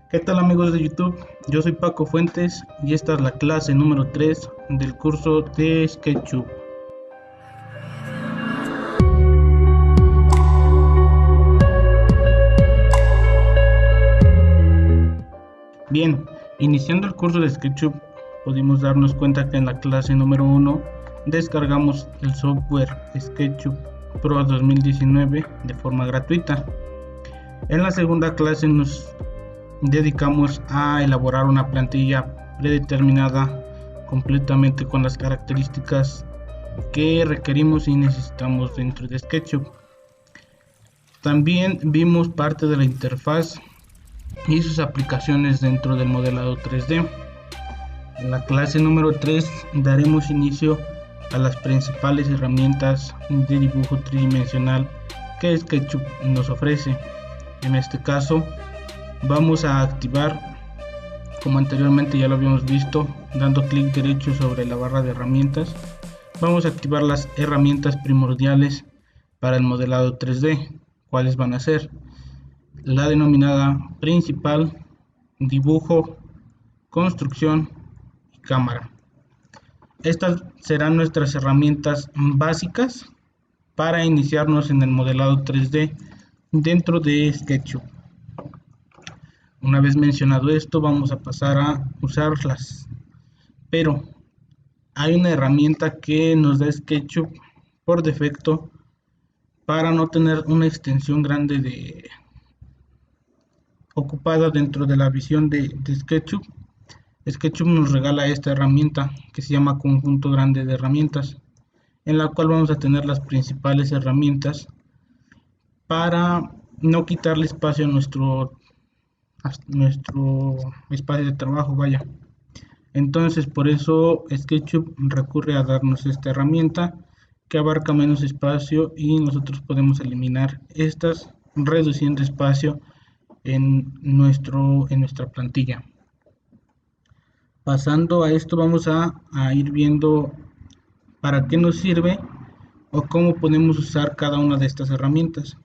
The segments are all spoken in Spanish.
¿Qué tal amigos de YouTube? Yo soy Paco Fuentes y esta es la clase número 3 del curso de SketchUp. Bien, iniciando el curso de SketchUp pudimos darnos cuenta que en la clase número 1 descargamos el software SketchUp Pro 2019 de forma gratuita. En la segunda clase nos dedicamos a elaborar una plantilla predeterminada completamente con las características que requerimos y necesitamos dentro de SketchUp. También vimos parte de la interfaz y sus aplicaciones dentro del modelado 3D. En la clase número 3 daremos inicio a las principales herramientas de dibujo tridimensional que SketchUp nos ofrece. En este caso vamos a activar, como anteriormente ya lo habíamos visto, dando clic derecho sobre la barra de herramientas. Vamos a activar las herramientas primordiales para el modelado 3D. ¿Cuáles van a ser? La denominada principal, dibujo, construcción y cámara. Estas serán nuestras herramientas básicas para iniciarnos en el modelado 3D dentro de SketchUp. Una vez mencionado esto, vamos a pasar a usarlas. Pero hay una herramienta que nos da SketchUp por defecto para no tener una extensión grande ocupada dentro de la visión de SketchUp. SketchUp nos regala esta herramienta que se llama conjunto grande de herramientas, en la cual vamos a tener las principales herramientas para no quitarle espacio a nuestro espacio de trabajo, vaya. Entonces por eso SketchUp recurre a darnos esta herramienta que abarca menos espacio y nosotros podemos eliminar estas reduciendo espacio en nuestra plantilla. Pasando a esto vamos a ir viendo para qué nos sirve o cómo podemos usar cada una de estas herramientas.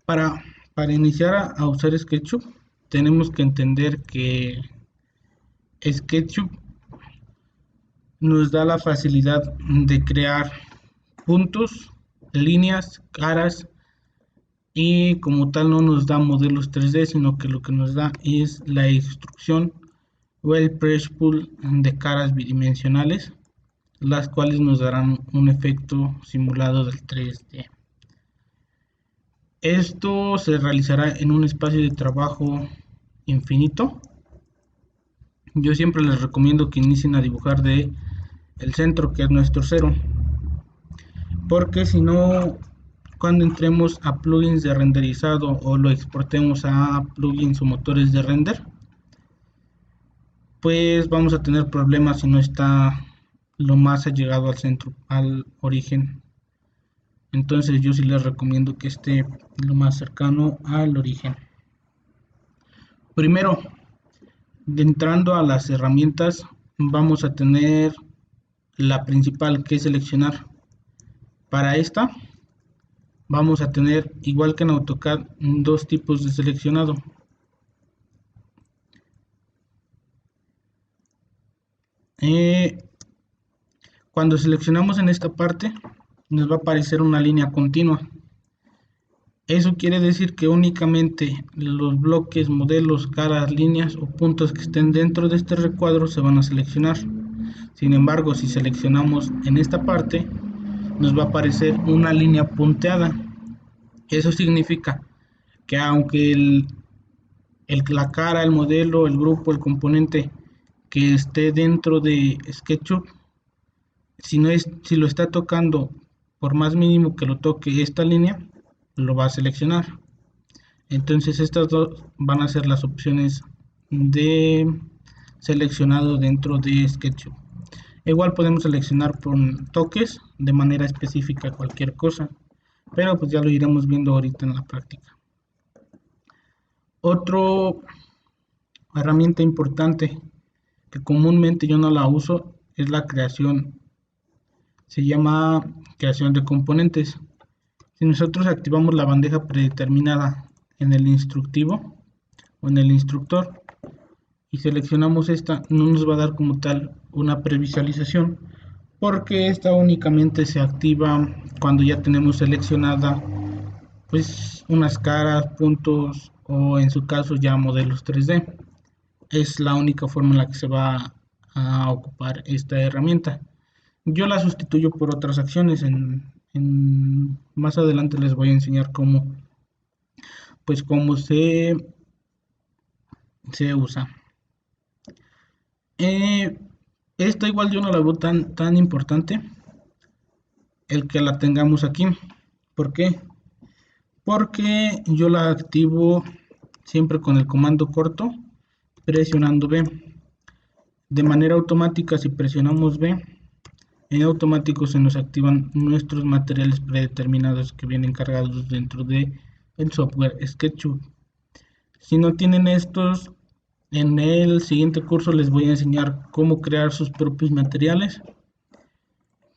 Para iniciar a usar SketchUp tenemos que entender que SketchUp nos da la facilidad de crear puntos, líneas, caras y como tal no nos da modelos 3D, sino que lo que nos da es la instrucción o el push pull de caras bidimensionales, las cuales nos darán un efecto simulado del 3D. Esto se realizará en un espacio de trabajo infinito. Yo siempre les recomiendo que inicien a dibujar de el centro, que es nuestro cero, porque si no, cuando entremos a plugins de renderizado o lo exportemos a plugins o motores de render, pues vamos a tener problemas si no está lo más allegado al centro, al origen. Entonces yo sí les recomiendo que esté lo más cercano al origen. Primero, entrando a las herramientas, vamos a tener la principal, que es seleccionar. Para esta vamos a tener, igual que en AutoCAD, dos tipos de seleccionado. Cuando seleccionamos en esta parte nos va a aparecer una línea continua. Eso quiere decir que únicamente los bloques, modelos, caras, líneas o puntos que estén dentro de este recuadro se van a seleccionar. Sin embargo, si seleccionamos en esta parte, nos va a aparecer una línea punteada. Eso significa que aunque la cara, el modelo, el grupo, el componente que esté dentro de SketchUp, si lo está tocando, por más mínimo que lo toque esta línea, lo va a seleccionar. Entonces estas dos van a ser las opciones de seleccionado dentro de SketchUp. Igual podemos seleccionar por toques de manera específica cualquier cosa, pero pues ya lo iremos viendo ahorita en la práctica. Otra herramienta importante que comúnmente yo no la uso es la creación. Se llama creación de componentes. Si nosotros activamos la bandeja predeterminada en el instructivo o en el instructor y seleccionamos esta, no nos va a dar como tal una previsualización, porque esta únicamente se activa cuando ya tenemos seleccionada pues unas caras, puntos o en su caso ya modelos 3D. Es la única forma en la que se va a ocupar esta herramienta. Yo la sustituyo por otras acciones. Más adelante les voy a enseñar cómo se usa. Esta igual yo no la veo tan importante el que la tengamos aquí. ¿Por qué? Porque yo la activo siempre con el comando corto presionando B. De manera automática, si presionamos B, en automático se nos activan nuestros materiales predeterminados que vienen cargados dentro de el software SketchUp. Si no tienen estos, en el siguiente curso les voy a enseñar cómo crear sus propios materiales,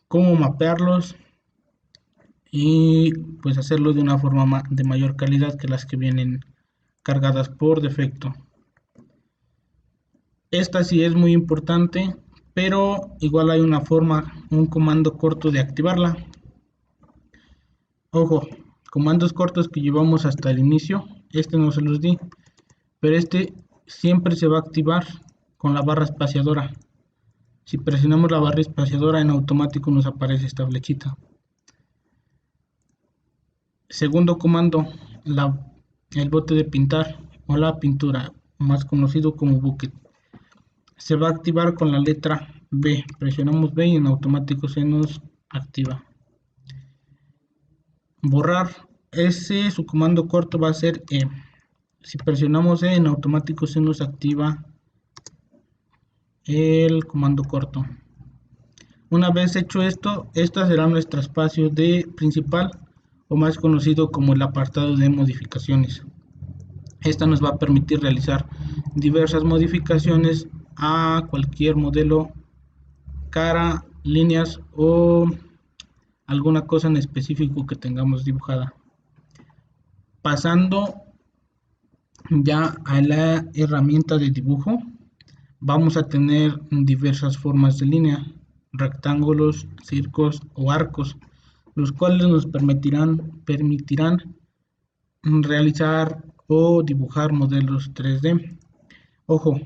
cómo mapearlos y pues hacerlo de una forma de mayor calidad que las que vienen cargadas por defecto. Esta sí es muy importante, pero igual hay una forma, un comando corto de activarla. Ojo, comandos cortos que llevamos hasta el inicio, este no se los di, pero este siempre se va a activar con la barra espaciadora. Si presionamos la barra espaciadora, en automático nos aparece esta flechita. Segundo comando, el bote de pintar o la pintura, más conocido como bucket, se va a activar con la letra B. Presionamos B y en automático se nos activa. Borrar, su comando corto va a ser E. Si presionamos E, en automático se nos activa el comando corto. Una vez hecho esto, esta será nuestro espacio de principal o más conocido como el apartado de modificaciones. Esta nos va a permitir realizar diversas modificaciones a cualquier modelo, cara, líneas o alguna cosa en específico que tengamos dibujada. Pasando ya a la herramienta de dibujo, vamos a tener diversas formas de línea, rectángulos, círculos o arcos, los cuales nos permitirán realizar o dibujar modelos 3D. Ojo,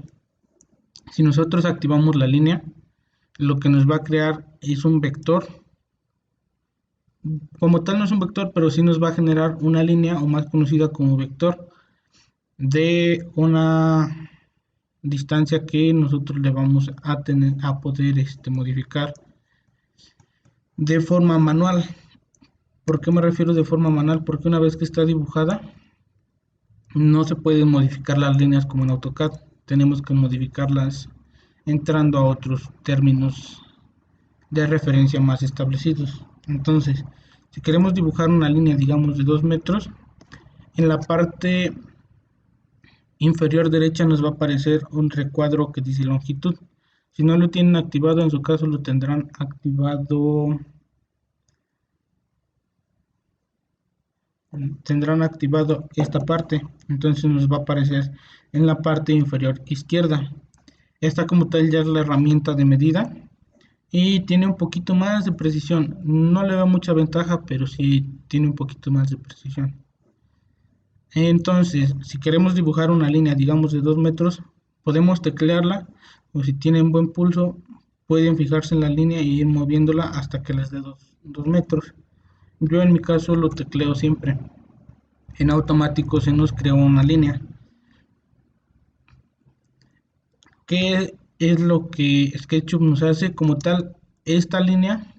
si nosotros activamos la línea, lo que nos va a crear es un vector. Como tal no es un vector, pero sí nos va a generar una línea o más conocida como vector de una distancia que nosotros le vamos a poder modificar de forma manual. ¿Por qué me refiero de forma manual? Porque una vez que está dibujada no se pueden modificar las líneas como en AutoCAD. Tenemos que modificarlas entrando a otros términos de referencia más establecidos. Entonces, si queremos dibujar una línea, digamos, de 2 metros, en la parte inferior derecha nos va a aparecer un recuadro que dice longitud. Si no lo tienen activado, en su caso lo tendrán activado. Tendrán activado esta parte, entonces nos va a aparecer en la parte inferior izquierda. Esta como tal ya es la herramienta de medida y tiene un poquito más de precisión. No le da mucha ventaja, pero sí tiene un poquito más de precisión. Entonces, si queremos dibujar una línea, digamos de 2 metros, podemos teclearla, o si tienen buen pulso, pueden fijarse en la línea y ir moviéndola hasta que les dé 2 metros. Yo en mi caso lo tecleo siempre. En automático se nos creó una línea. ¿Qué es lo que SketchUp nos hace? Como tal, esta línea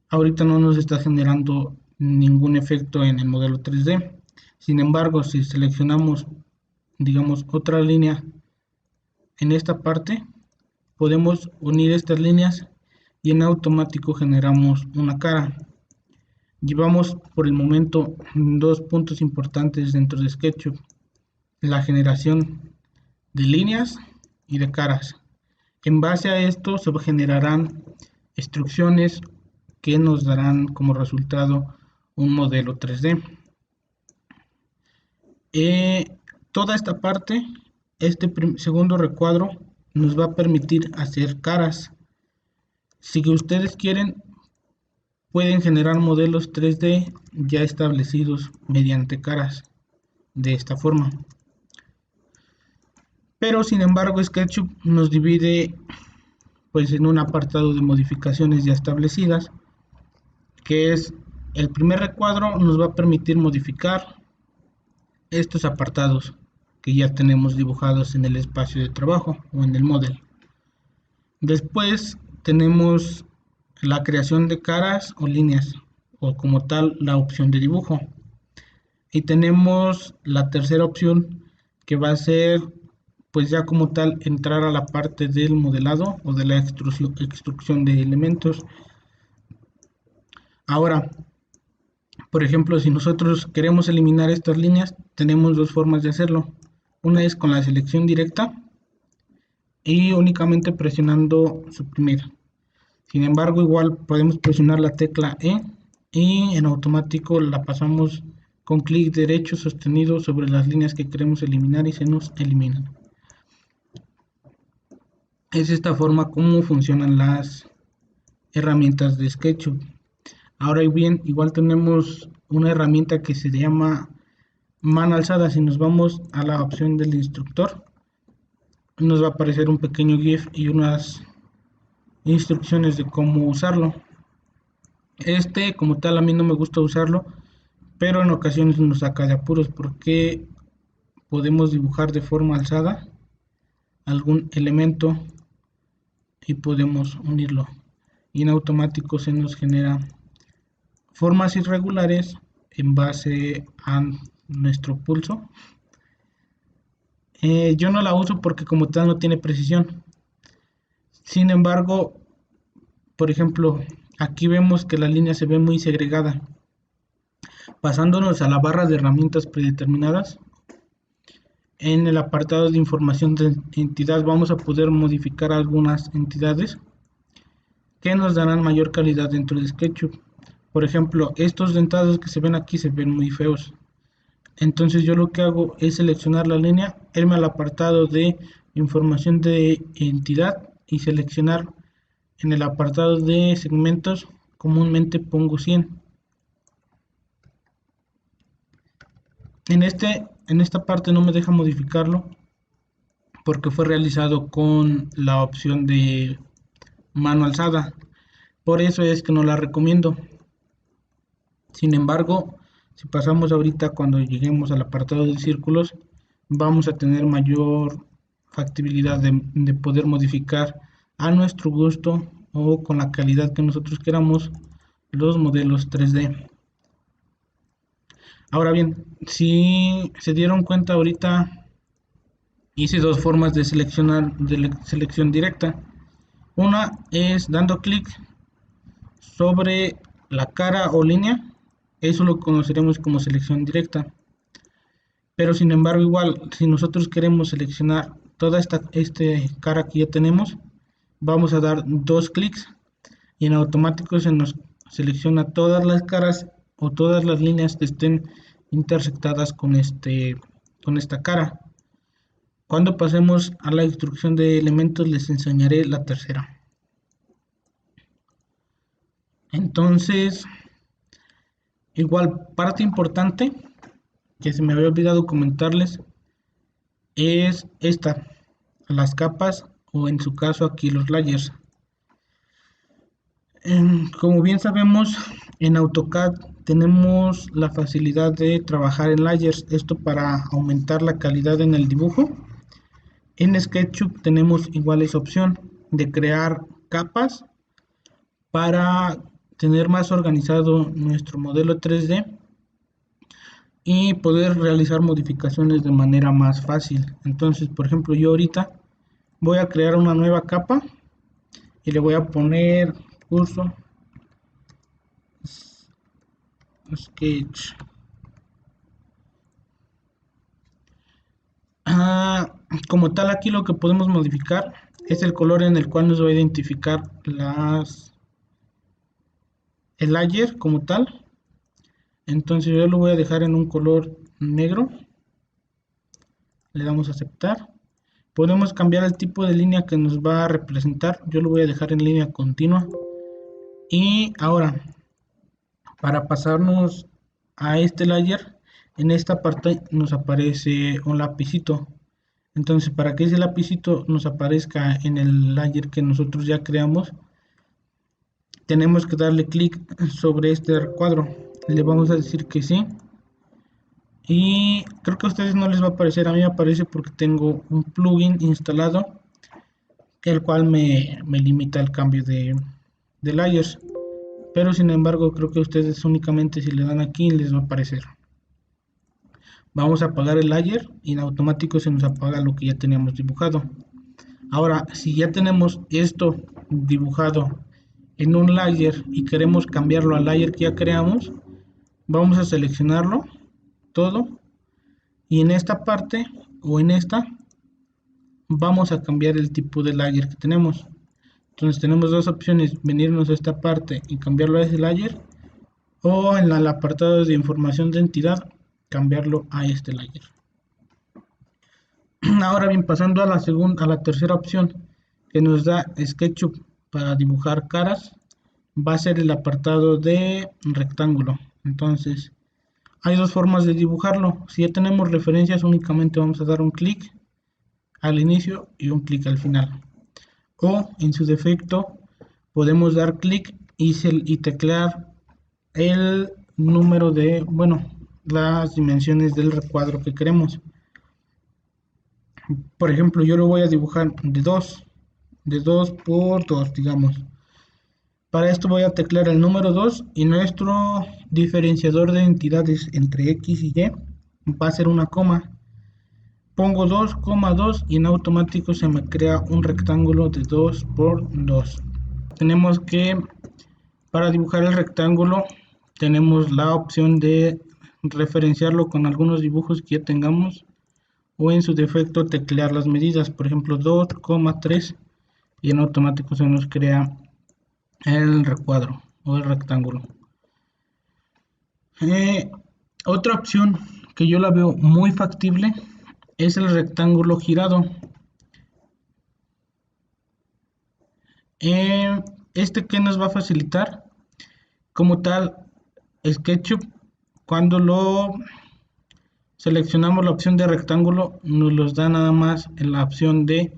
ahorita no nos está generando ningún efecto en el modelo 3D. Sin embargo, si seleccionamos, digamos, otra línea en esta parte, podemos unir estas líneas y en automático generamos una cara. Llevamos por el momento 2 puntos importantes dentro de SketchUp: la generación de líneas y de caras. En base a esto se generarán instrucciones que nos darán como resultado un modelo 3D. Toda esta parte, este segundo recuadro, nos va a permitir hacer caras. Si ustedes quieren, pueden generar modelos 3D ya establecidos mediante caras de esta forma. Pero sin embargo, SketchUp nos divide pues en un apartado de modificaciones ya establecidas, que es el primer recuadro. Nos va a permitir modificar estos apartados que ya tenemos dibujados en el espacio de trabajo o en el model. Después tenemos la creación de caras o líneas, o como tal la opción de dibujo. Y tenemos la tercera opción, que va a ser pues ya como tal entrar a la parte del modelado o de la extrusión de elementos. Ahora, por ejemplo, si nosotros queremos eliminar estas líneas, tenemos dos formas de hacerlo. Una es con la selección directa y únicamente presionando suprimir. Sin embargo, igual podemos presionar la tecla E y en automático la pasamos con clic derecho sostenido sobre las líneas que queremos eliminar y se nos eliminan. Es esta forma como funcionan las herramientas de SketchUp. Ahora bien, igual tenemos una herramienta que se llama mano alzada. Si nos vamos a la opción del instructor, nos va a aparecer un pequeño GIF y unas instrucciones de cómo usarlo. Como tal, a mí no me gusta usarlo, pero en ocasiones nos saca de apuros porque podemos dibujar de forma alzada algún elemento y podemos unirlo, y en automático se nos genera formas irregulares en base a nuestro pulso. Yo no la uso porque como tal no tiene precisión. Sin embargo, por ejemplo, aquí vemos que la línea se ve muy segregada. Pasándonos a la barra de herramientas predeterminadas, en el apartado de información de entidad vamos a poder modificar algunas entidades que nos darán mayor calidad dentro de SketchUp. Por ejemplo, estos dentados que se ven aquí se ven muy feos. Entonces yo lo que hago es seleccionar la línea, irme al apartado de información de entidad y seleccionar en el apartado de segmentos, comúnmente pongo 100. En esta parte no me deja modificarlo porque fue realizado con la opción de mano alzada. Por eso es que no la recomiendo. Sin embargo, si pasamos ahorita cuando lleguemos al apartado de círculos, vamos a tener mayor factibilidad de poder modificar a nuestro gusto o con la calidad que nosotros queramos los modelos 3D. Ahora bien, si se dieron cuenta ahorita hice dos formas de seleccionar de selección directa. Una es dando clic sobre la cara o línea, eso lo conoceremos como selección directa. Pero sin embargo, igual, si nosotros queremos seleccionar toda esta cara que ya tenemos, vamos a dar dos clics y en automático se nos selecciona todas las caras o todas las líneas que estén intersectadas con esta cara. Cuando pasemos a la instrucción de elementos les enseñaré la tercera. Entonces, igual, parte importante que se me había olvidado comentarles es las capas o en su caso aquí los layers. Como bien sabemos, en AutoCAD tenemos la facilidad de trabajar en layers, esto para aumentar la calidad en el dibujo. En SketchUp tenemos igual esa opción de crear capas para tener más organizado nuestro modelo 3D y poder realizar modificaciones de manera más fácil. Entonces, por ejemplo, yo ahorita voy a crear una nueva capa y le voy a poner curso sketch. Como tal, aquí lo que podemos modificar es el color en el cual nos va a identificar el layer como tal. Entonces yo lo voy a dejar en un color negro. Le damos a aceptar. Podemos cambiar el tipo de línea que nos va a representar. Yo lo voy a dejar en línea continua. Y ahora, para pasarnos a este layer, en esta parte nos aparece un lapicito. Entonces, para que ese lapicito nos aparezca en el layer que nosotros ya creamos, tenemos que darle clic sobre este recuadro. Le vamos a decir que sí. Y creo que a ustedes no les va a aparecer, a mí me aparece porque tengo un plugin instalado, el cual me limita el cambio de layers. Pero sin embargo, creo que a ustedes únicamente si le dan aquí les va a aparecer. Vamos a apagar el layer y en automático se nos apaga lo que ya teníamos dibujado. Ahora, si ya tenemos esto dibujado en un layer y queremos cambiarlo al layer que ya creamos, vamos a seleccionarlo todo y en esta parte o en esta vamos a cambiar el tipo de layer que tenemos. Entonces tenemos dos opciones: venirnos a esta parte y cambiarlo a ese layer, o en el apartado de información de entidad cambiarlo a este layer. Ahora bien, pasando a la tercera opción que nos da SketchUp para dibujar caras, va a ser el apartado de rectángulo. Entonces hay dos formas de dibujarlo. Si ya tenemos referencias, únicamente vamos a dar un clic al inicio y un clic al final, o en su defecto podemos dar clic y teclear el número de, bueno, las dimensiones del recuadro que queremos. Por ejemplo, yo lo voy a dibujar de 2 por 2, digamos. Para esto voy a teclear el número 2 y nuestro diferenciador de entidades entre X y Y va a ser una coma. Pongo 2,2 y en automático se me crea un rectángulo de 2 por 2. Tenemos que, para dibujar el rectángulo, tenemos la opción de referenciarlo con algunos dibujos que ya tengamos, o en su defecto teclear las medidas, por ejemplo 2,3, y en automático se nos crea el recuadro o el rectángulo. Otra opción que yo la veo muy factible es el rectángulo girado. Este que nos va a facilitar como tal SketchUp, cuando lo seleccionamos la opción de rectángulo, nos los da nada más en la opción de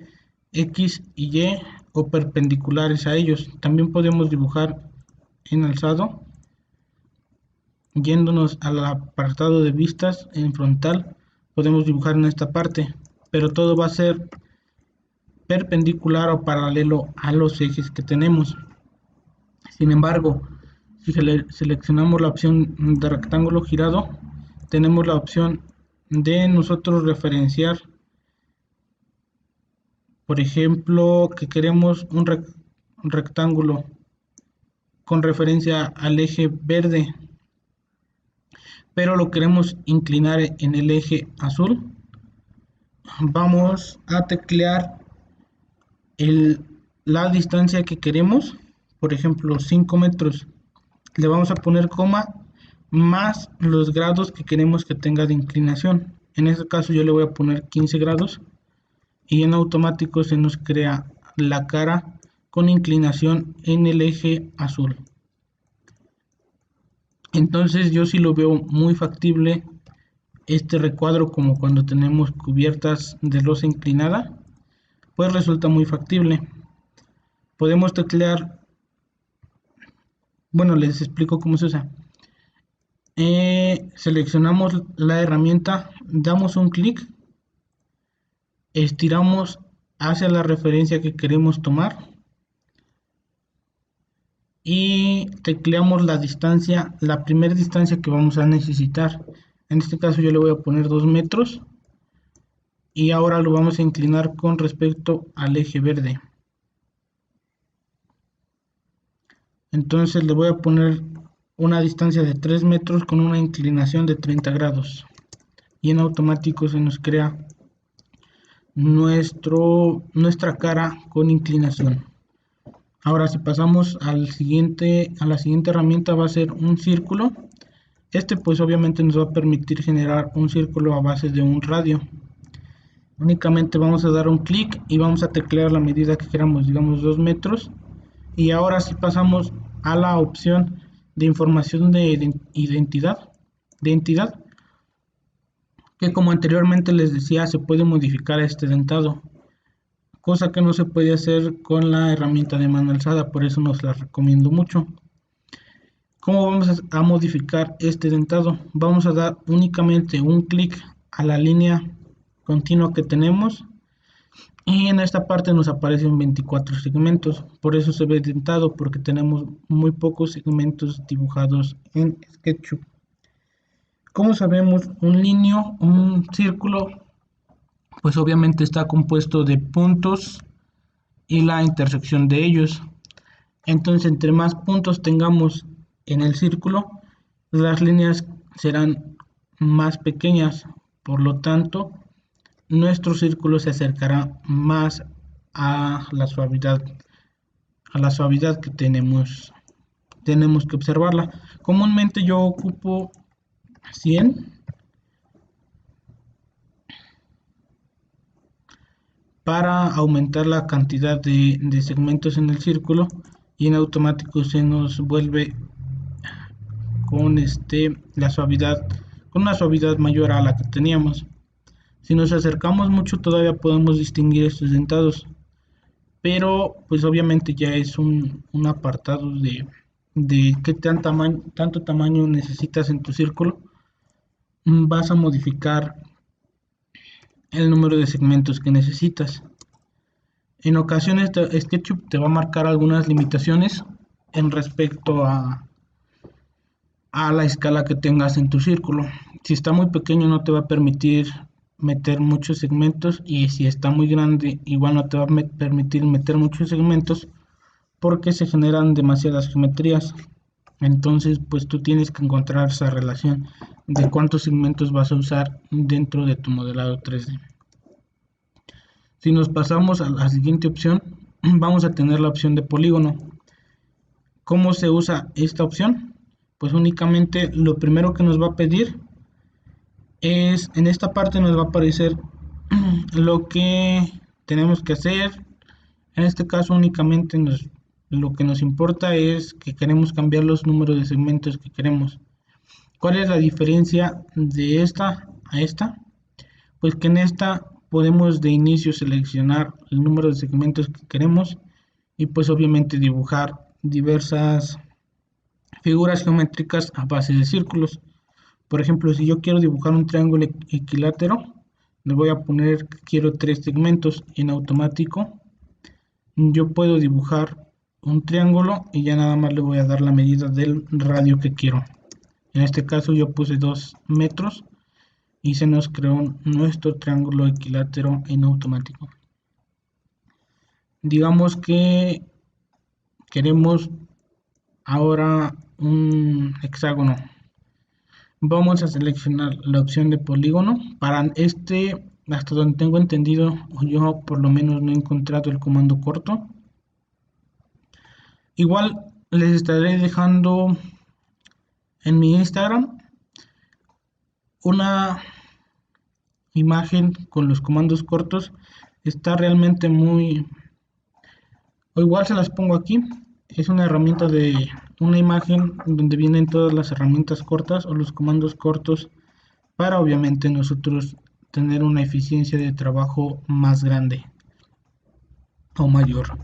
X y Y o perpendiculares a ellos. También podemos dibujar en alzado, yéndonos al apartado de vistas en frontal, podemos dibujar en esta parte, pero todo va a ser perpendicular o paralelo a los ejes que tenemos. Sin embargo, si seleccionamos la opción de rectángulo girado, tenemos la opción de nosotros referenciar, por ejemplo, que queremos un rectángulo con referencia al eje verde, pero lo queremos inclinar en el eje azul. Vamos a teclear la distancia que queremos, por ejemplo 5 metros. Le vamos a poner coma más los grados que queremos que tenga de inclinación. En este caso yo le voy a poner 15 grados y en automático se nos crea la cara con inclinación en el eje azul. Entonces yo sí lo veo muy factible este recuadro, como cuando tenemos cubiertas de losa inclinada, pues resulta muy factible. Podemos teclear, bueno, les explico cómo se usa. Seleccionamos la herramienta, damos un clic, estiramos hacia la referencia que queremos tomar y tecleamos la distancia, la primera distancia que vamos a necesitar. En este caso yo le voy a poner 2 metros y ahora lo vamos a inclinar con respecto al eje verde. Entonces le voy a poner una distancia de 3 metros con una inclinación de 30 grados y en automático se nos crea nuestra cara con inclinación. Ahora si pasamos a la siguiente herramienta, va a ser un círculo. Este pues obviamente nos va a permitir generar un círculo a base de un radio. Únicamente vamos a dar un clic y vamos a teclear la medida que queramos, digamos 2 metros. Y ahora sí pasamos a la opción de información de entidad, que como anteriormente les decía, se puede modificar este dentado, cosa que no se puede hacer con la herramienta de mano alzada, por eso nos la recomiendo mucho. ¿Cómo vamos a modificar este dentado? Vamos a dar únicamente un clic a la línea continua que tenemos y en esta parte nos aparecen 24 segmentos, por eso se ve dentado, porque tenemos muy pocos segmentos dibujados en SketchUp. Como sabemos, un círculo, pues obviamente está compuesto de puntos y la intersección de ellos. Entonces, entre más puntos tengamos en el círculo, las líneas serán más pequeñas. Por lo tanto, nuestro círculo se acercará más a la suavidad que tenemos que observarla. Comúnmente yo ocupo 100 para aumentar la cantidad de segmentos en el círculo, y en automático se nos vuelve con la suavidad, con una suavidad mayor a la que teníamos. Si nos acercamos mucho todavía podemos distinguir estos dentados, pero pues obviamente ya es un apartado de qué tanto tamaño necesitas en tu círculo. Vas a modificar el número de segmentos que necesitas. En ocasiones SketchUp te va a marcar algunas limitaciones en respecto a la escala que tengas en tu círculo. Si está muy pequeño no te va a permitir meter muchos segmentos, y si está muy grande igual no te va a permitir meter muchos segmentos porque se generan demasiadas geometrías. Entonces pues tú tienes que encontrar esa relación de cuántos segmentos vas a usar dentro de tu modelado 3D. Si nos pasamos a la siguiente opción, vamos a tener la opción de polígono. ¿Cómo se usa esta opción? Pues únicamente lo primero que nos va a pedir es, en esta parte nos va a aparecer lo que tenemos que hacer. En este caso únicamente lo que nos importa es que queremos cambiar los números de segmentos que queremos. ¿Cuál es la diferencia de esta a esta? Pues que en esta podemos de inicio seleccionar el número de segmentos que queremos y pues obviamente dibujar diversas figuras geométricas a base de círculos. Por ejemplo, si yo quiero dibujar un triángulo equilátero, le voy a poner que quiero 3 segmentos, y en automático yo puedo dibujar un triángulo y ya nada más le voy a dar la medida del radio que quiero. En este caso yo puse 2 metros y se nos creó nuestro triángulo equilátero en automático. Digamos que queremos ahora un hexágono. Vamos a seleccionar la opción de polígono. Para hasta donde tengo entendido, yo por lo menos no he encontrado el comando corto. Igual les estaré dejando en mi Instagram una imagen con los comandos cortos. Está realmente muy... O igual se las pongo aquí. Es una herramienta de una imagen donde vienen todas las herramientas cortas o los comandos cortos, para obviamente nosotros tener una eficiencia de trabajo más grande o mayor.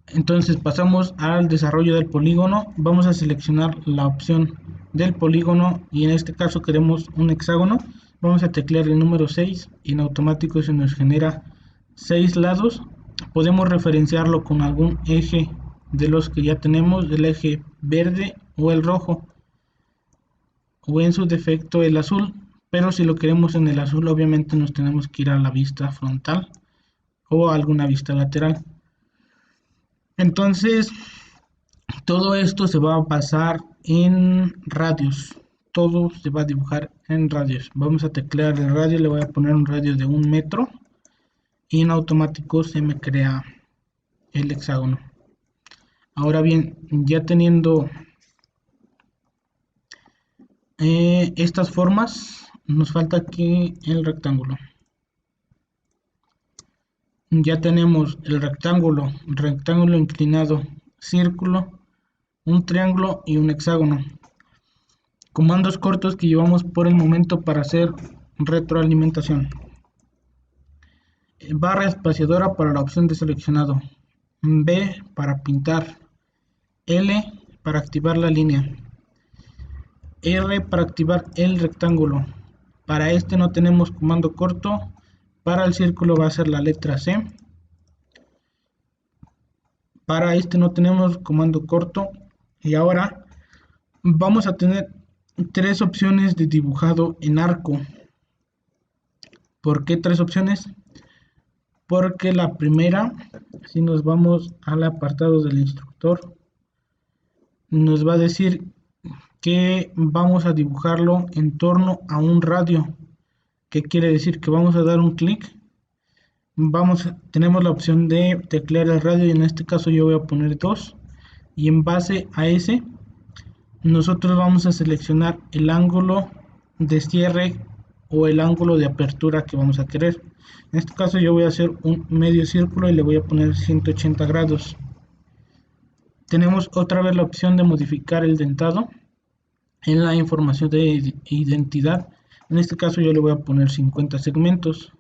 Entonces pasamos al desarrollo del polígono. Vamos a seleccionar la opción del polígono y en este caso queremos un hexágono. Vamos a teclear el número 6 y en automático se nos genera 6 lados. Podemos referenciarlo con algún eje de los que ya tenemos, el eje verde o el rojo, o en su defecto el azul, pero si lo queremos en el azul obviamente nos tenemos que ir a la vista frontal o a alguna vista lateral. Entonces todo esto se va a pasar en radios, todo se va a dibujar en radios. Vamos a teclear el radio, le voy a poner un radio de 1 metro y en automático se me crea el hexágono. Ahora bien, ya teniendo estas formas. Nos falta aquí el rectángulo. Ya tenemos el rectángulo, rectángulo inclinado, círculo, un triángulo y un hexágono. Comandos cortos que llevamos por el momento para hacer retroalimentación. Barra espaciadora para la opción de seleccionado. B para pintar. L para activar la línea. R para activar el rectángulo. Para este no tenemos comando corto. Para el círculo va a ser la letra C. Para este no tenemos comando corto. Y ahora vamos a tener tres opciones de dibujado en arco. ¿Por qué tres opciones? Porque la primera, si nos vamos al apartado del instructor, nos va a decir que vamos a dibujarlo en torno a un radio. ¿Qué quiere decir? Que vamos a dar un clic. Tenemos la opción de teclear el radio y en este caso yo voy a poner 2. Y en base a ese, nosotros vamos a seleccionar el ángulo de cierre o el ángulo de apertura que vamos a querer. En este caso yo voy a hacer un medio círculo y le voy a poner 180 grados. Tenemos otra vez la opción de modificar el dentado en la información de identidad. En este caso yo le voy a poner 50 segmentos.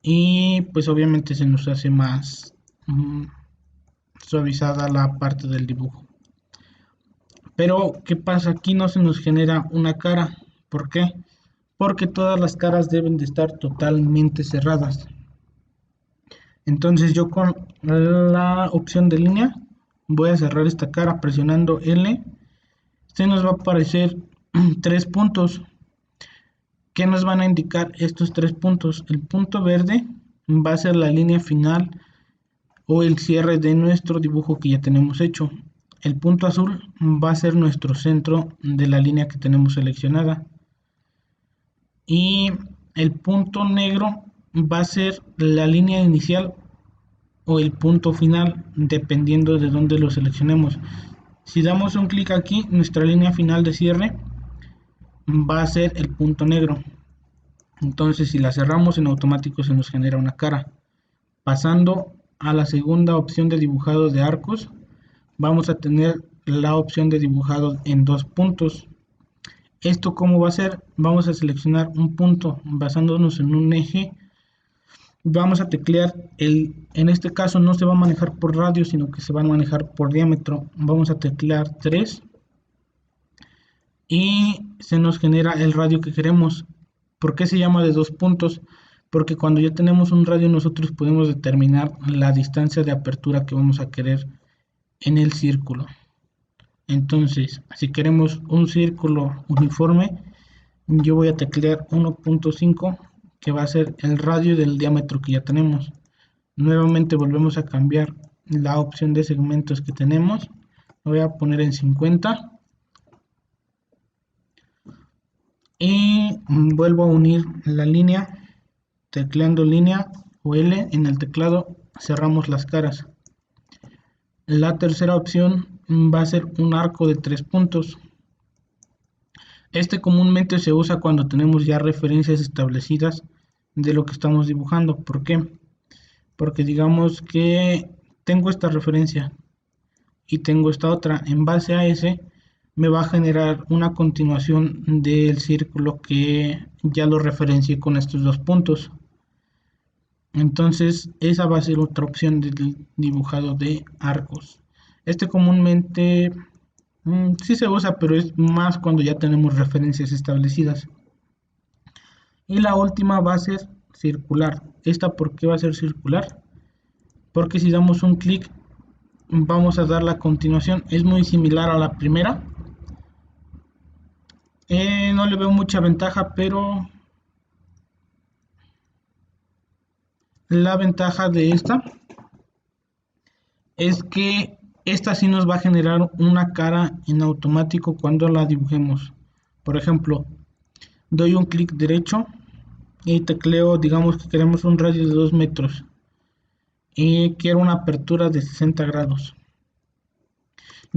Y pues obviamente se nos hace más suavizada la parte del dibujo. Pero ¿qué pasa? Aquí no se nos genera una cara. ¿Por qué? Porque todas las caras deben de estar totalmente cerradas. Entonces yo con la opción de línea voy a cerrar esta cara presionando L. Se nos va a aparecer 3 puntos. ¿Qué nos van a indicar estos 3 puntos? El punto verde va a ser la línea final o el cierre de nuestro dibujo que ya tenemos hecho. El punto azul va a ser nuestro centro de la línea que tenemos seleccionada. Y el punto negro va a ser la línea inicial o el punto final, dependiendo de dónde lo seleccionemos. Si damos un clic aquí, nuestra línea final de cierre va a ser el punto negro. Entonces, si la cerramos, en automático se nos genera una cara. Pasando a la segunda opción de dibujado de arcos, vamos a tener la opción de dibujado en 2 puntos. ¿Esto cómo va a ser? Vamos a seleccionar un punto basándonos en un eje. Vamos a teclear en este caso no se va a manejar por radio, sino que se va a manejar por diámetro. Vamos a teclear 3 y se nos genera el radio que queremos. ¿Por qué se llama de 2 puntos? Porque cuando ya tenemos un radio nosotros podemos determinar la distancia de apertura que vamos a querer en el círculo. Entonces, si queremos un círculo uniforme, yo voy a teclear 1.5, que va a ser el radio del diámetro que ya tenemos. Nuevamente volvemos a cambiar la opción de segmentos que tenemos. Lo voy a poner en 50. Y vuelvo a unir la línea, tecleando línea o L en el teclado, cerramos las caras. La tercera opción va a ser un arco de 3 puntos. Este comúnmente se usa cuando tenemos ya referencias establecidas de lo que estamos dibujando. ¿Por qué? Porque digamos que tengo esta referencia y tengo esta otra. En base a ese me va a generar una continuación del círculo que ya lo referencié con estos 2 puntos. Entonces esa va a ser otra opción del dibujado de arcos. Este comúnmente sí se usa, pero es más cuando ya tenemos referencias establecidas. Y la última va a ser circular. ¿Esta por qué va a ser circular? Porque si damos un clic vamos a dar la continuación. Es muy similar a la primera. No le veo mucha ventaja, pero la ventaja de esta es que esta sí nos va a generar una cara en automático cuando la dibujemos. Por ejemplo, doy un clic derecho y tecleo, digamos que queremos un radio de 2 metros y quiero una apertura de 60 grados.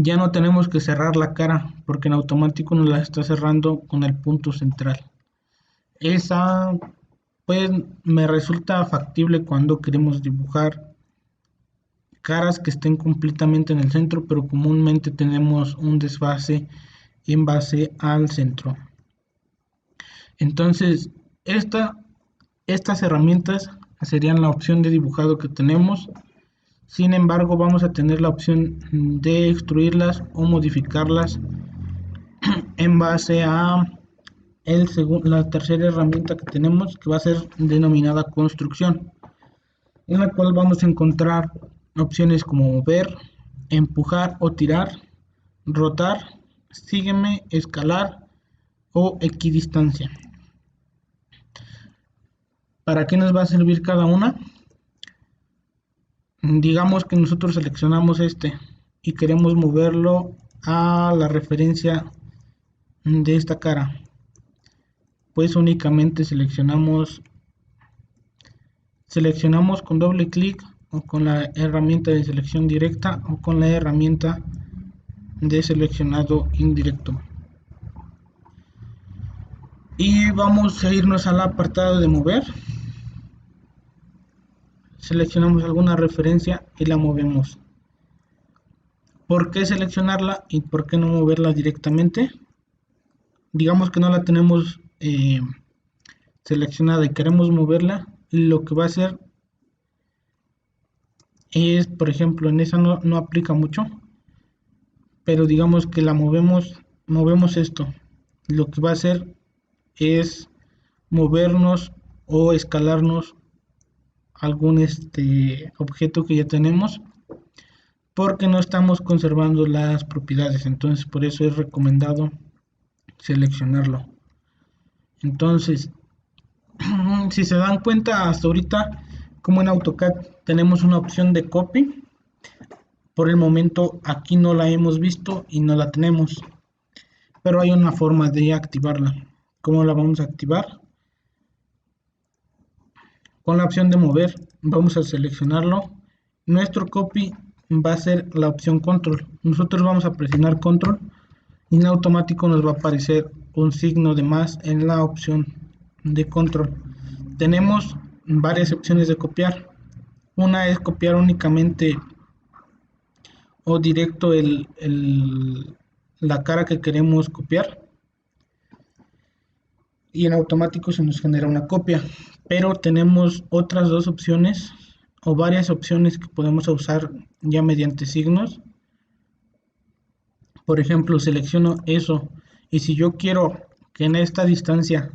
ya no tenemos que cerrar la cara porque en automático nos la está cerrando con el punto central. Esa pues me resulta factible cuando queremos dibujar caras que estén completamente en el centro, pero comúnmente tenemos un desfase en base al centro. Entonces, estas herramientas serían la opción de dibujado que tenemos. Sin embargo, vamos a tener la opción de extruirlas o modificarlas en base a la tercera herramienta que tenemos, que va a ser denominada construcción, en la cual vamos a encontrar opciones como mover, empujar o tirar, rotar, sígueme, escalar o equidistancia. ¿Para qué nos va a servir cada una? Digamos que nosotros seleccionamos este y queremos moverlo a la referencia de esta cara. Pues únicamente seleccionamos con doble clic o con la herramienta de selección directa o con la herramienta de seleccionado indirecto. Y vamos a irnos al apartado de mover. Seleccionamos alguna referencia y la movemos. ¿Por qué seleccionarla y por qué no moverla directamente? Digamos que no la tenemos seleccionada y queremos moverla. Lo que va a hacer es, por ejemplo, en esa no aplica mucho, pero digamos que la movemos esto. Lo que va a hacer es movernos o escalarnos algún objeto que ya tenemos, porque no estamos conservando las propiedades. Entonces por eso es recomendado seleccionarlo. Entonces si se dan cuenta, hasta ahorita como en AutoCAD tenemos una opción de copy, por el momento aquí no la hemos visto y no la tenemos, pero hay una forma de activarla. ¿Cómo la vamos a activar? Con la opción de mover vamos a seleccionarlo. Nuestro copy va a ser la opción control. Nosotros vamos a presionar control y en automático nos va a aparecer un signo de más en la opción de control. Tenemos varias opciones de copiar. Una es copiar únicamente o directo la cara que queremos copiar y en automático se nos genera una copia, pero tenemos otras dos opciones o varias opciones que podemos usar ya mediante signos. Por ejemplo, selecciono eso y si yo quiero que en esta distancia,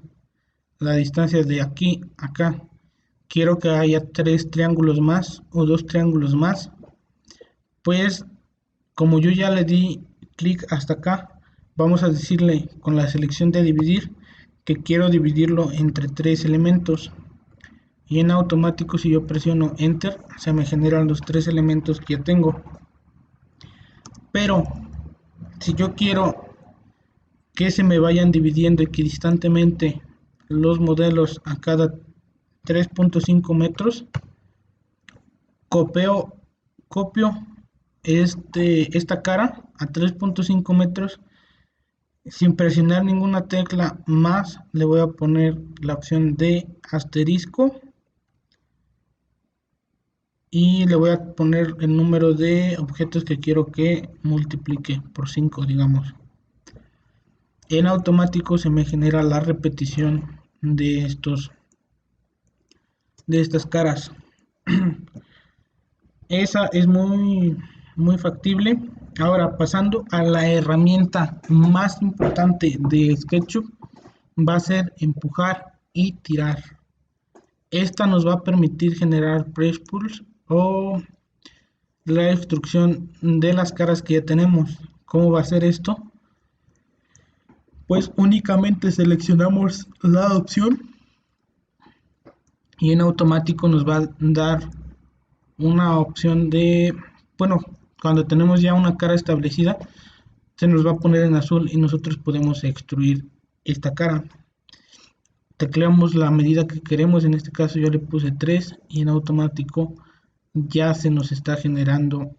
la distancia de aquí a acá, quiero que haya 3 triángulos más o 2 triángulos más, pues como yo ya le di clic hasta acá, vamos a decirle con la selección de dividir que quiero dividirlo entre 3 elementos y en automático si yo presiono enter se me generan los 3 elementos que ya tengo. Pero si yo quiero que se me vayan dividiendo equidistantemente los modelos a cada 3.5 metros, copio esta cara a 3.5 metros sin presionar ninguna tecla más. Le voy a poner la opción de asterisco y le voy a poner el número de objetos que quiero que multiplique por 5, digamos. En automático se me genera la repetición de estas caras. Esa es muy factible. Ahora pasando a la herramienta más importante de SketchUp, va a ser empujar y tirar. Esta nos va a permitir generar press pulls o la instrucción de las caras que ya tenemos. ¿Cómo va a ser esto? Pues únicamente seleccionamos la opción y en automático nos va a dar una opción de, bueno, cuando tenemos ya una cara establecida, se nos va a poner en azul y nosotros podemos extruir esta cara. Tecleamos la medida que queremos, en este caso yo le puse 3 y en automático ya se nos está generando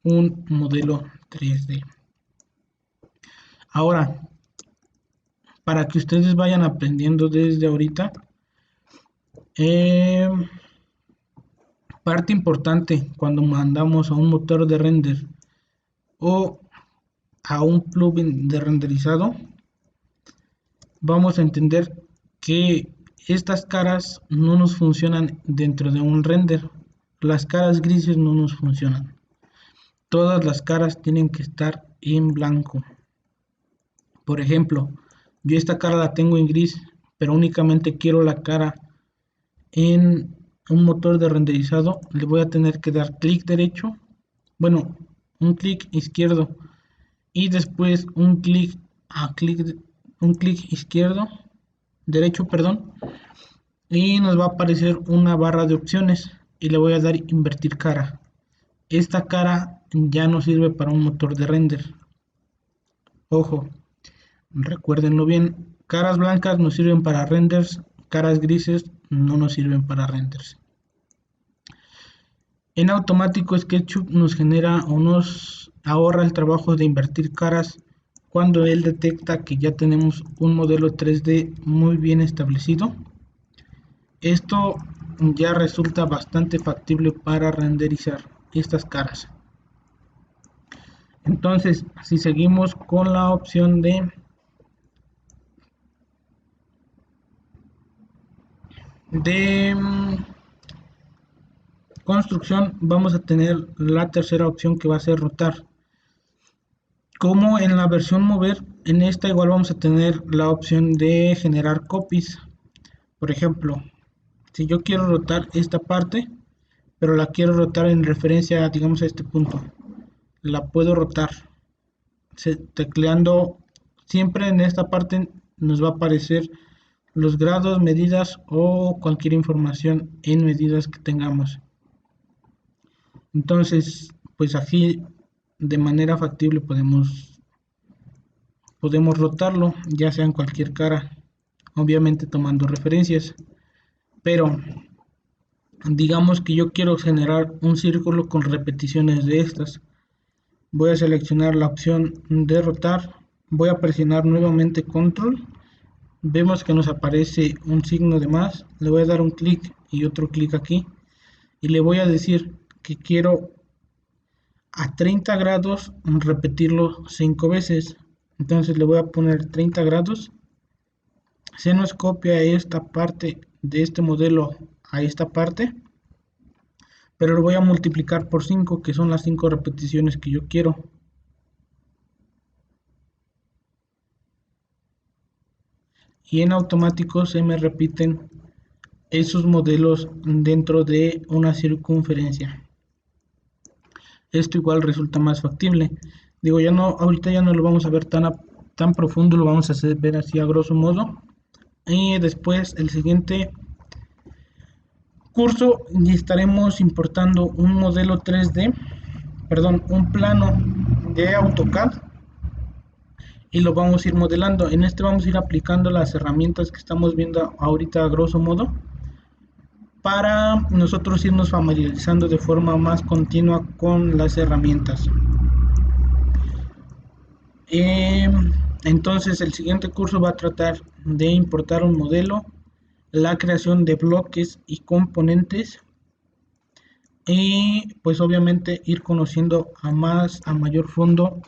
un modelo 3D. Ahora, para que ustedes vayan aprendiendo desde ahorita, eh, parte importante cuando mandamos a un motor de render o a un plugin de renderizado, vamos a entender que estas caras no nos funcionan dentro de un render. Las caras grises no nos funcionan. Todas las caras tienen que estar en blanco. Por ejemplo, yo esta cara la tengo en gris, pero únicamente quiero la cara en un motor de renderizado. Le voy a tener que dar clic derecho, bueno, un clic izquierdo y después un clic izquierdo, derecho, perdón, y nos va a aparecer una barra de opciones y le voy a dar invertir cara. Esta cara ya no sirve para un motor de render. Ojo, recuérdenlo bien, caras blancas nos sirven para renders, caras grises no nos sirven para renders. En automático SketchUp nos genera o nos ahorra el trabajo de invertir caras cuando él detecta que ya tenemos un modelo 3D muy bien establecido. Esto ya resulta bastante factible para renderizar estas caras. Entonces, si seguimos con la opción de construcción, vamos a tener la tercera opción que va a ser rotar. Como en la versión mover, en esta igual vamos a tener la opción de generar copies. Por ejemplo, si yo quiero rotar esta parte, pero la quiero rotar en referencia, digamos, a este punto, la puedo rotar tecleando. Siempre en esta parte nos va a aparecer los grados, medidas o cualquier información en medidas que tengamos. Entonces, pues aquí de manera factible podemos rotarlo, ya sea en cualquier cara, obviamente tomando referencias. Pero digamos que yo quiero generar un círculo con repeticiones de estas. Voy a seleccionar la opción de rotar, voy a presionar nuevamente control, vemos que nos aparece un signo de más, le voy a dar un clic y otro clic aquí y le voy a decir que quiero a 30 grados repetirlo 5 veces. Entonces le voy a poner 30 grados, se nos copia esta parte de este modelo a esta parte, pero lo voy a multiplicar por 5, que son las 5 repeticiones que yo quiero. Y en automático se me repiten esos modelos dentro de una circunferencia. Esto igual resulta más factible. Digo, ya no, ahorita ya no lo vamos a ver tan profundo, lo vamos a ver así a grosso modo. Y después el siguiente curso estaremos importando un modelo 3D, perdón, un plano de AutoCAD y lo vamos a ir modelando. En este vamos a ir aplicando las herramientas que estamos viendo ahorita a grosso modo para nosotros irnos familiarizando de forma más continua con las herramientas. Entonces el siguiente curso va a tratar de importar un modelo, la creación de bloques y componentes y pues obviamente ir conociendo a mayor fondo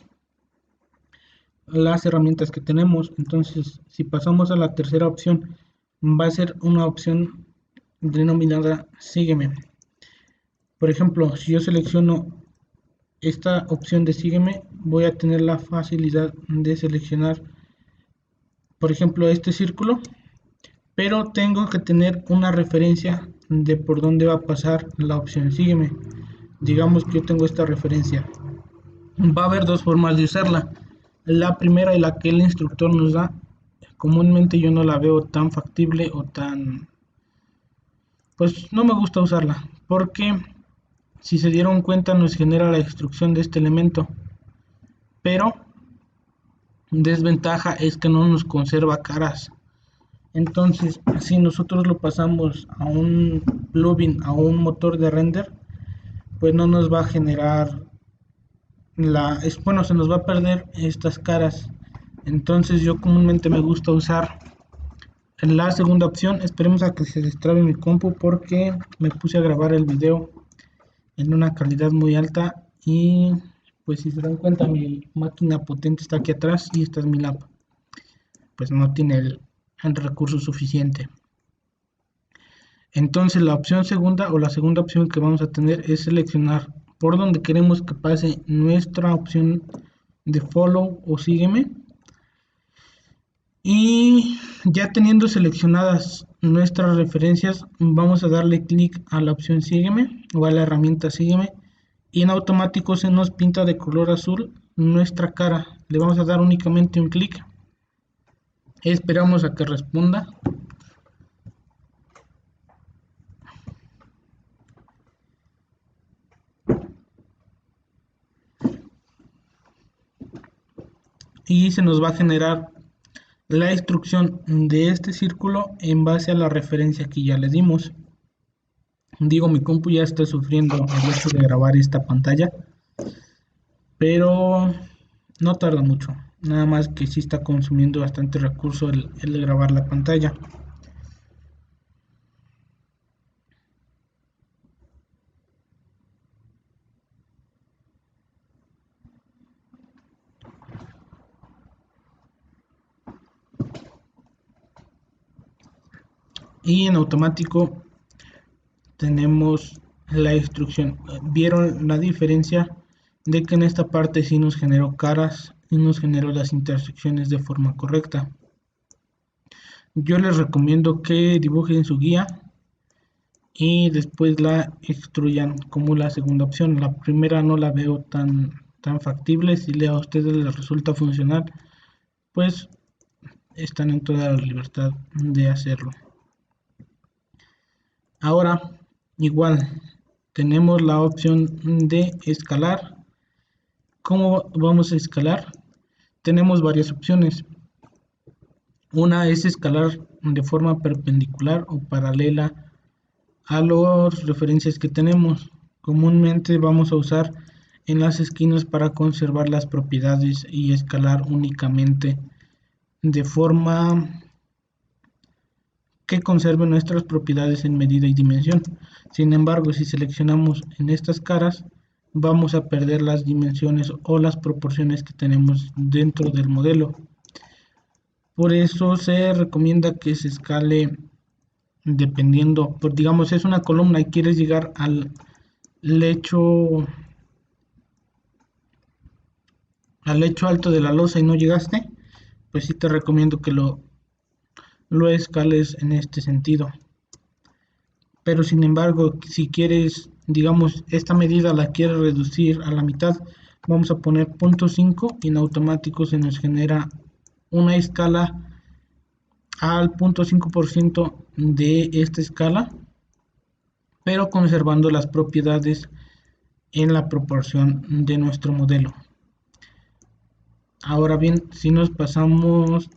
las herramientas que tenemos. Entonces si pasamos a la tercera opción, va a ser una opción denominada sígueme. Por ejemplo, si yo selecciono esta opción de sígueme, voy a tener la facilidad de seleccionar, por ejemplo, este círculo, pero tengo que tener una referencia de por dónde va a pasar la opción sígueme. Digamos que yo tengo esta referencia. Va a haber dos formas de usarla. La primera y la que el instructor nos da, comúnmente yo no la veo tan factible o tan, pues no me gusta usarla, porque si se dieron cuenta nos genera la instrucción de este elemento, pero desventaja es que no nos conserva caras. Entonces si nosotros lo pasamos a un plugin, a un motor de render, pues no nos va a generar bueno, se nos va a perder estas caras. Entonces yo comúnmente me gusta usar la segunda opción. Esperemos a que se destrabe mi compu porque me puse a grabar el video en una calidad muy alta y pues si se dan cuenta mi máquina potente está aquí atrás y esta es mi lap. Pues no tiene el recurso suficiente. Entonces la opción segunda o la segunda opción que vamos a tener es seleccionar por donde queremos que pase nuestra opción de follow o sígueme. Y ya teniendo seleccionadas nuestras referencias, vamos a darle clic a la opción sígueme o a la herramienta sígueme y en automático se nos pinta de color azul nuestra cara. Le vamos a dar únicamente un clic. Esperamos a que responda. Y se nos va a generar la instrucción de este círculo en base a la referencia que ya le dimos. Digo, mi compu ya está sufriendo el hecho de grabar esta pantalla, pero no tarda mucho. Nada más que sí está consumiendo bastante recurso el de grabar la pantalla. Y en automático tenemos la instrucción. ¿Vieron la diferencia? De que en esta parte sí nos generó caras y nos generó las intersecciones de forma correcta. Yo les recomiendo que dibujen su guía y después la extruyan como la segunda opción. La primera no la veo tan factible. Si a ustedes les resulta funcional, pues están en toda la libertad de hacerlo. Ahora, igual, tenemos la opción de escalar. ¿Cómo vamos a escalar? Tenemos varias opciones. Una es escalar de forma perpendicular o paralela a las referencias que tenemos. Comúnmente vamos a usar en las esquinas para conservar las propiedades y escalar únicamente de forma que conserve nuestras propiedades en medida y dimensión. Sin embargo, si seleccionamos en estas caras, vamos a perder las dimensiones o las proporciones que tenemos dentro del modelo. Por eso se recomienda que se escale dependiendo, pues digamos es una columna y quieres llegar al lecho alto de la losa y no llegaste, pues sí te recomiendo que lo escales en este sentido. Pero sin embargo, si quieres, digamos, esta medida la quieres reducir a la mitad, vamos a poner 0.5 y en automático se nos genera una escala al 0.5% de esta escala, pero conservando las propiedades en la proporción de nuestro modelo. Ahora bien, si nos pasamos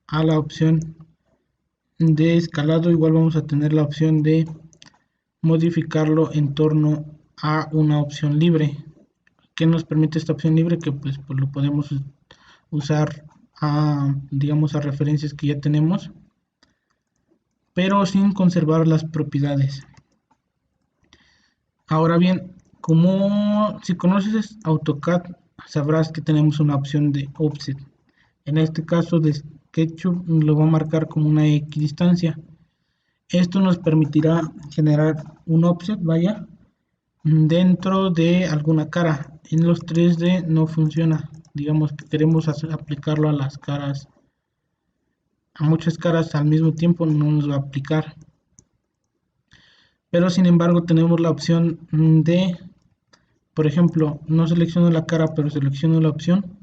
a la opción de escalado, igual vamos a tener la opción de modificarlo en torno a una opción libre. ¿Qué nos permite esta opción libre? Que pues lo podemos usar digamos a referencias que ya tenemos, pero sin conservar las propiedades. Ahora bien, como si conoces AutoCAD, sabrás que tenemos una opción de offset. En este caso de SketchUp lo va a marcar como una equidistancia. Esto nos permitirá generar un offset, vaya, dentro de alguna cara. En los 3D no funciona. Digamos que queremos aplicarlo a las caras, a muchas caras al mismo tiempo no nos va a aplicar. Pero sin embargo tenemos la opción de, por ejemplo, no selecciono la cara, pero selecciono la opción.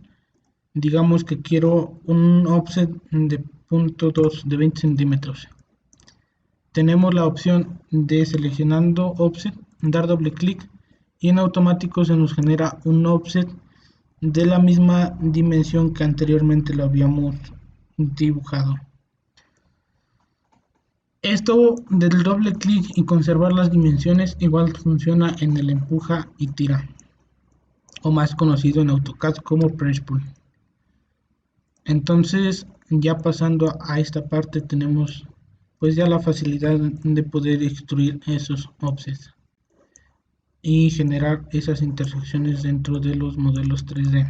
Digamos que quiero un offset de 0.2 de 20 centímetros. Tenemos la opción de seleccionando offset, dar doble clic y en automático se nos genera un offset de la misma dimensión que anteriormente lo habíamos dibujado. Esto del doble clic y conservar las dimensiones igual funciona en el empuja y tira. o más conocido en AutoCAD como Press Pull. Entonces, ya pasando a esta parte, tenemos pues ya la facilidad de poder extruir esos offsets y generar esas intersecciones dentro de los modelos 3D.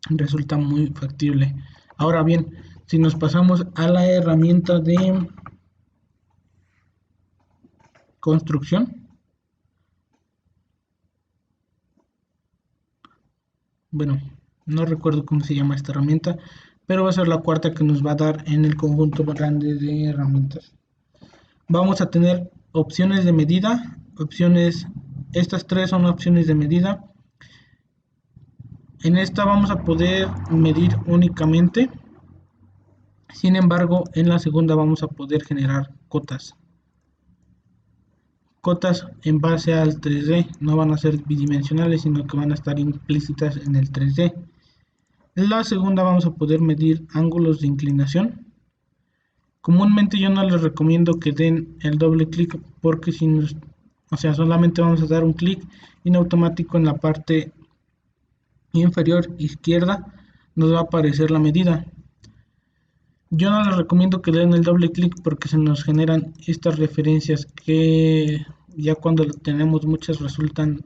Resulta muy factible. Ahora bien, si nos pasamos a la herramienta de construcción, bueno, no recuerdo cómo se llama esta herramienta, pero va a ser la cuarta que nos va a dar en el conjunto grande de herramientas. Vamos a tener opciones de medida, estas tres son opciones de medida. En esta vamos a poder medir únicamente, sin embargo en la segunda vamos a poder generar cotas en base al 3D, no van a ser bidimensionales sino que van a estar implícitas en el 3D. En la segunda vamos a poder medir ángulos de inclinación. Comúnmente yo no les recomiendo que den el doble clic porque solamente vamos a dar un clic y en automático en la parte inferior izquierda nos va a aparecer la medida. Yo no les recomiendo que den el doble clic porque se nos generan estas referencias que ya cuando tenemos muchas resultan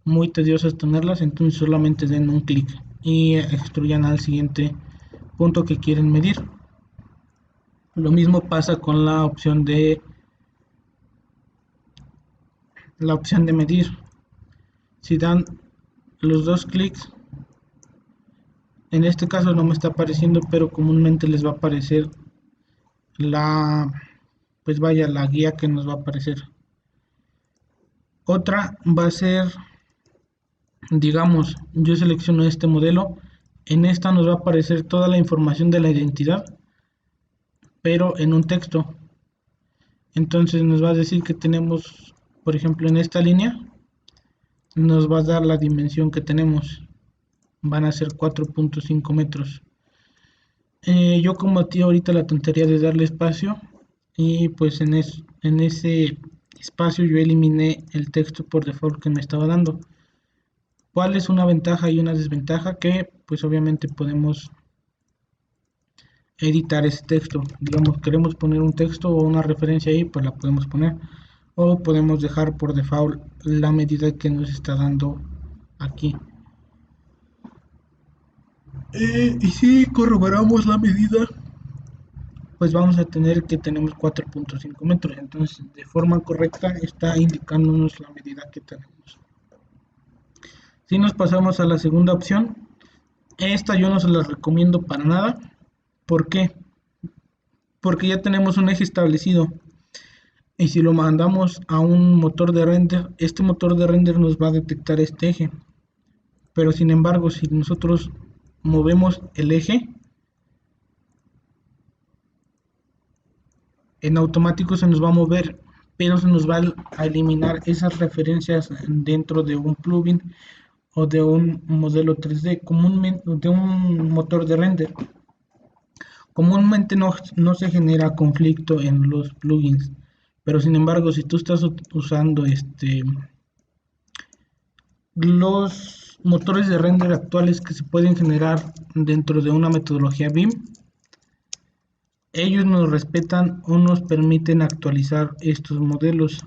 muy tediosas tenerlas, entonces solamente den un clic y extruyan al siguiente punto que quieren medir. Lo mismo pasa con la opción de medir. Si dan los dos clics, en este caso no me está apareciendo, pero comúnmente les va a aparecer la guía que nos va a aparecer. Otra va a ser, digamos, yo selecciono este modelo, en esta nos va a aparecer toda la información de la identidad, pero en un texto. Entonces nos va a decir que tenemos, por ejemplo, en esta línea, nos va a dar la dimensión que tenemos, van a ser 4.5 metros. Yo cometí ahorita la tontería de darle espacio y pues en ese espacio yo eliminé el texto por default que me estaba dando. ¿Cuál es una ventaja y una desventaja? Que pues obviamente podemos editar ese texto. Digamos, queremos poner un texto o una referencia ahí, pues la podemos poner. O podemos dejar por default la medida que nos está dando aquí. Y si corroboramos la medida, pues vamos a tener que tenemos 4.5 metros. Entonces, de forma correcta está indicándonos la medida que tenemos. Si nos pasamos a la segunda opción, esta yo no se la recomiendo para nada. ¿Por qué? Porque ya tenemos un eje establecido. Y si lo mandamos a un motor de render, este motor de render nos va a detectar este eje. Pero sin embargo, si nosotros movemos el eje, en automático se nos va a mover, pero se nos va a eliminar esas referencias dentro de un plugin o de un modelo 3D, comúnmente de un motor de render. Comúnmente no se genera conflicto en los plugins, pero sin embargo, si tú estás usando los motores de render actuales que se pueden generar dentro de una metodología BIM, ellos nos respetan o nos permiten actualizar estos modelos.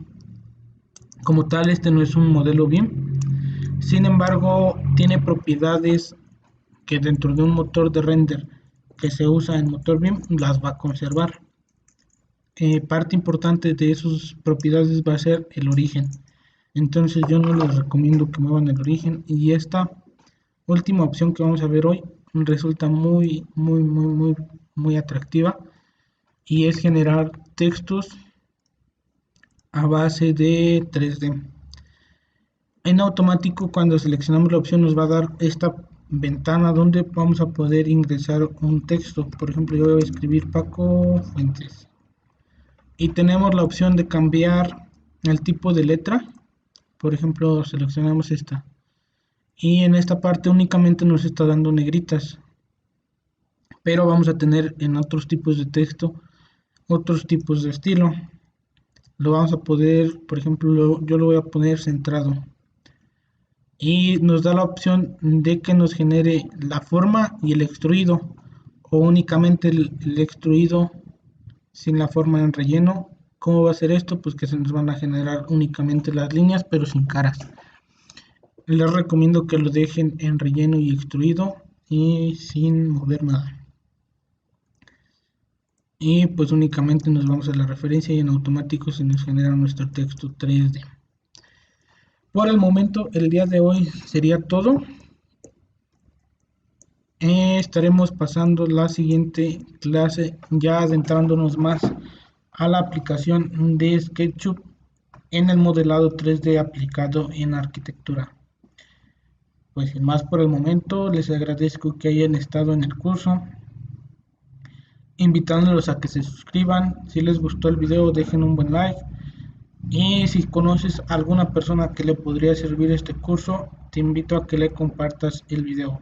Como tal, este no es un modelo BIM, sin embargo, tiene propiedades que dentro de un motor de render que se usa en motor BIM las va a conservar. Parte importante de sus propiedades va a ser el origen. Entonces yo no les recomiendo que muevan el origen, y esta última opción que vamos a ver hoy resulta muy atractiva, y es generar textos a base de 3D. En automático, cuando seleccionamos la opción, nos va a dar esta ventana donde vamos a poder ingresar un texto. Por ejemplo, yo voy a escribir Paco Fuentes y tenemos la opción de cambiar el tipo de letra. Por ejemplo, seleccionamos esta y en esta parte únicamente nos está dando negritas, pero vamos a tener en otros tipos de texto otros tipos de estilo. lo vamos a poder, por ejemplo, yo lo voy a poner centrado. Y nos da la opción de que nos genere la forma y el extruido, o únicamente el extruido sin la forma en relleno. ¿Cómo va a ser esto? Pues que se nos van a generar únicamente las líneas, pero sin caras. Les recomiendo que lo dejen en relleno y extruido y sin mover nada. Y pues únicamente nos vamos a la referencia y en automático se nos genera nuestro texto 3D. Por el momento, el día de hoy sería todo. Estaremos pasando la siguiente clase ya adentrándonos más a la aplicación de SketchUp en el modelado 3D aplicado en arquitectura. Pues sin más por el momento, les agradezco que hayan estado en el curso, invitándolos a que se suscriban. Si les gustó el video, dejen un buen like. Y si conoces a alguna persona que le podría servir este curso, te invito a que le compartas el video.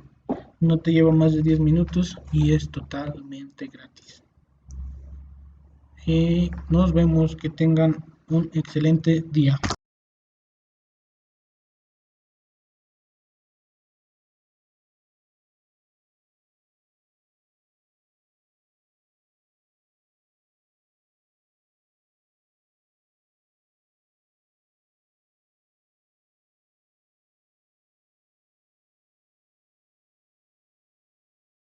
No te lleva más de 10 minutos y es totalmente gratis. Y nos vemos, que tengan un excelente día.